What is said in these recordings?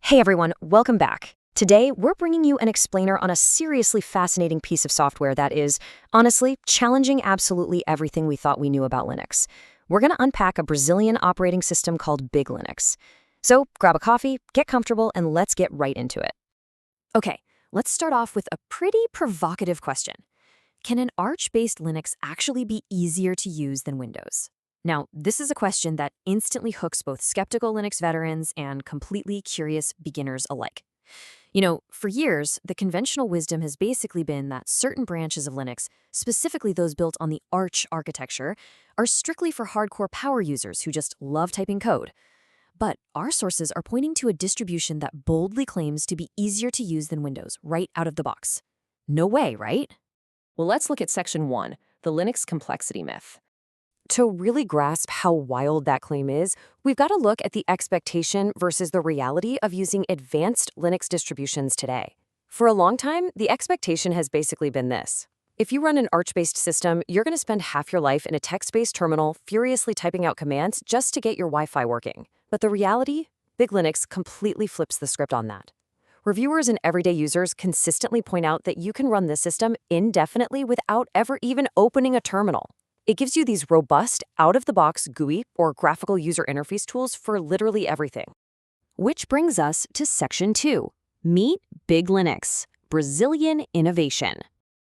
Hey everyone, welcome back. Today, we're bringing you an explainer on a seriously fascinating piece of software that is, honestly, challenging absolutely everything we thought we knew about Linux. We're going to unpack a Brazilian operating system called BigLinux. So grab a coffee, get comfortable, and let's get right into it. Okay, let's start off with a pretty provocative question. Can an Arch-based Linux actually be easier to use than Windows? Now, this is a question that instantly hooks both skeptical Linux veterans and completely curious beginners alike. For years, the conventional wisdom has basically been that certain branches of Linux, specifically those built on the Arch architecture, are strictly for hardcore power users who just love typing code. But our sources are pointing to a distribution that boldly claims to be easier to use than Windows right out of the box. No way, right? Well, let's look at Section 1, the Linux complexity myth. To really grasp how wild that claim is, we've got to look at the expectation versus the reality of using advanced Linux distributions today. For a long time, the expectation has basically been this. If you run an Arch-based system, you're going to spend half your life in a text-based terminal furiously typing out commands just to get your Wi-Fi working. But the reality? BigLinux completely flips the script on that. Reviewers and everyday users consistently point out that you can run this system indefinitely without ever even opening a terminal. It gives you these robust, out-of-the-box GUI or graphical user interface tools for literally everything. Which brings us to Section 2. Meet BigLinux, Brazilian Innovation.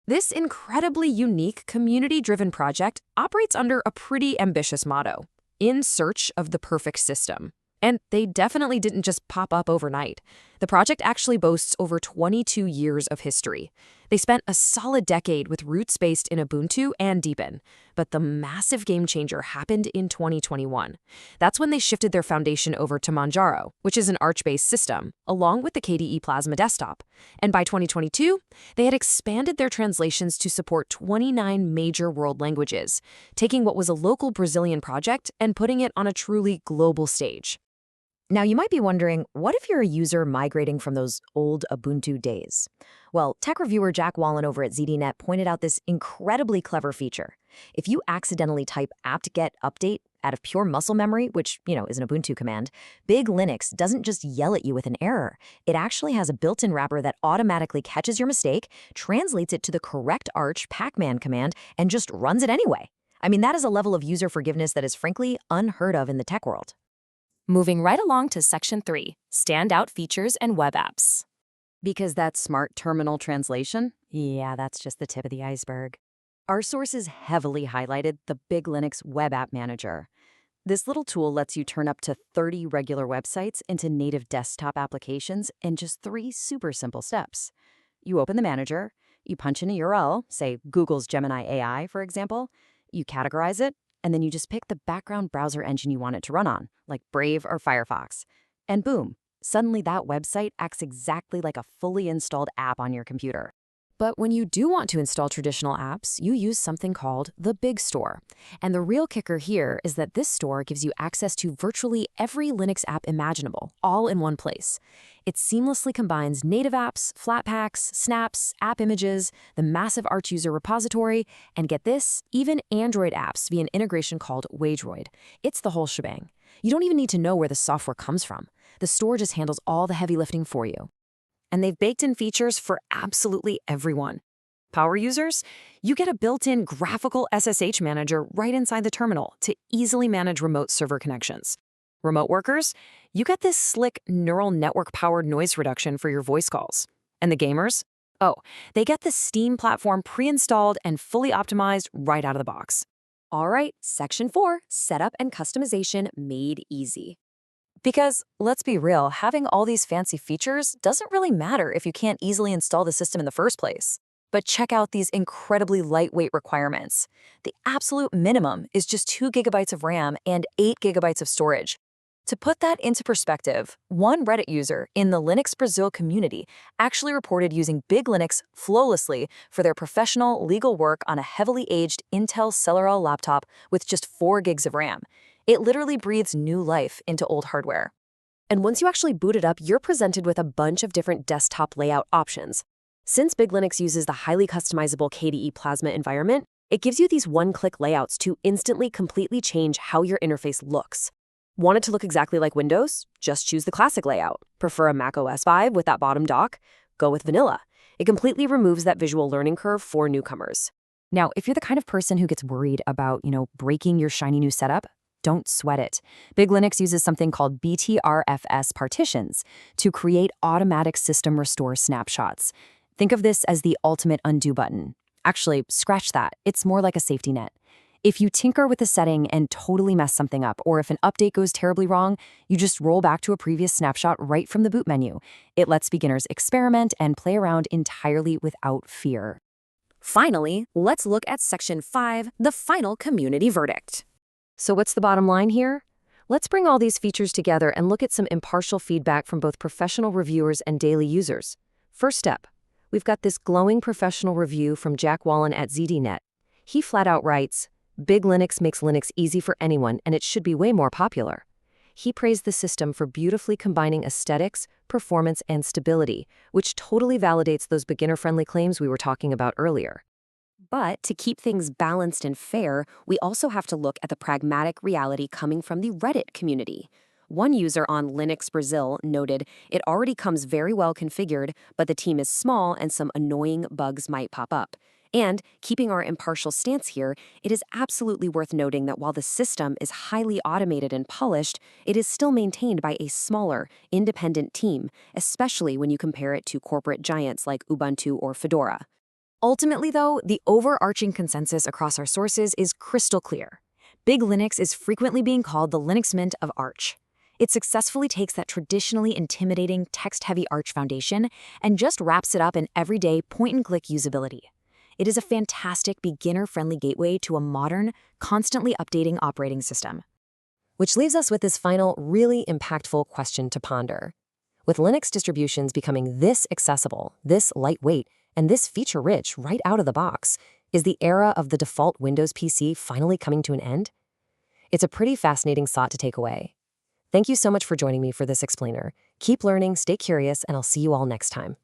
This incredibly unique, community-driven project operates under a pretty ambitious motto: in search of the perfect system. And they definitely didn't just pop up overnight. The project actually boasts over 22 years of history. They spent a solid decade with roots based in Ubuntu and Deepin, but the massive game changer happened in 2021. That's when they shifted their foundation over to Manjaro, which is an Arch-based system, along with the KDE Plasma desktop. And by 2022, they had expanded their translations to support 29 major world languages, taking what was a local Brazilian project and putting it on a truly global stage. Now, you might be wondering, what if you're a user migrating from those old Ubuntu days? Well, tech reviewer Jack Wallen over at ZDNet pointed out this incredibly clever feature. If you accidentally type apt-get update out of pure muscle memory, which, is an Ubuntu command, BigLinux doesn't just yell at you with an error. It actually has a built-in wrapper that automatically catches your mistake, translates it to the correct Arch pacman command, and just runs it anyway. I mean, that is a level of user forgiveness that is frankly unheard of in the tech world. Moving right along to Section 3, Standout Features and Web Apps. Because that smart terminal translation? Yeah, that's just the tip of the iceberg. Our sources heavily highlighted the BigLinux Web App Manager. This little tool lets you turn up to 30 regular websites into native desktop applications in just 3 super simple steps. You open the manager, you punch in a URL, say Google's Gemini AI, for example, you categorize it, and then you just pick the background browser engine you want it to run on, like Brave or Firefox. And boom, suddenly that website acts exactly like a fully installed app on your computer. But when you do want to install traditional apps, you use something called the Big Store. And the real kicker here is that this store gives you access to virtually every Linux app imaginable, all in one place. It seamlessly combines native apps, Flatpaks, snaps, app images, the massive Arch user repository, and get this, even Android apps via an integration called Wageroid. It's the whole shebang. You don't even need to know where the software comes from. The store just handles all the heavy lifting for you. And they've baked in features for absolutely everyone. Power users, you get a built-in graphical SSH manager right inside the terminal to easily manage remote server connections. Remote workers, you get this slick neural network-powered noise reduction for your voice calls. And the gamers? Oh, they get the Steam platform pre-installed and fully optimized right out of the box. All right, Section 4, Setup and Customization Made Easy. Because, let's be real, having all these fancy features doesn't really matter if you can't easily install the system in the first place. But check out these incredibly lightweight requirements. The absolute minimum is just 2 GB of RAM and 8 GB of storage. To put that into perspective, one Reddit user in the Linux Brazil community actually reported using BigLinux flawlessly for their professional legal work on a heavily aged Intel Celeron laptop with just 4 gigs of RAM. It literally breathes new life into old hardware. And once you actually boot it up, you're presented with a bunch of different desktop layout options. Since BigLinux uses the highly customizable KDE Plasma environment, it gives you these one-click layouts to instantly completely change how your interface looks. Want it to look exactly like Windows? Just choose the classic layout. Prefer a Mac OS 5 with that bottom dock? Go with vanilla. It completely removes that visual learning curve for newcomers. Now, if you're the kind of person who gets worried about, breaking your shiny new setup, don't sweat it. BigLinux uses something called BTRFS partitions to create automatic system restore snapshots. Think of this as the ultimate undo button. Actually, scratch that. It's more like a safety net. If you tinker with a setting and totally mess something up, or if an update goes terribly wrong, you just roll back to a previous snapshot right from the boot menu. It lets beginners experiment and play around entirely without fear. Finally, let's look at Section 5, the final community verdict. So what's the bottom line here? Let's bring all these features together and look at some impartial feedback from both professional reviewers and daily users. First step, we've got this glowing professional review from Jack Wallen at ZDNet. He flat out writes, BigLinux makes Linux easy for anyone, and it should be way more popular. He praised the system for beautifully combining aesthetics, performance, and stability, which totally validates those beginner-friendly claims we were talking about earlier. But to keep things balanced and fair, we also have to look at the pragmatic reality coming from the Reddit community. One user on Linux Brazil noted, it already comes very well configured, but the team is small and some annoying bugs might pop up. And, keeping our impartial stance here, it is absolutely worth noting that while the system is highly automated and polished, it is still maintained by a smaller, independent team, especially when you compare it to corporate giants like Ubuntu or Fedora. Ultimately, though, the overarching consensus across our sources is crystal clear. BigLinux is frequently being called the Linux Mint of Arch. It successfully takes that traditionally intimidating text-heavy Arch foundation and just wraps it up in everyday point-and-click usability. It is a fantastic beginner-friendly gateway to a modern, constantly updating operating system. Which leaves us with this final, really impactful question to ponder. With Linux distributions becoming this accessible, this lightweight, and this feature-rich right out of the box, is the era of the default Windows PC finally coming to an end? It's a pretty fascinating thought to take away. Thank you so much for joining me for this explainer. Keep learning, stay curious, and I'll see you all next time.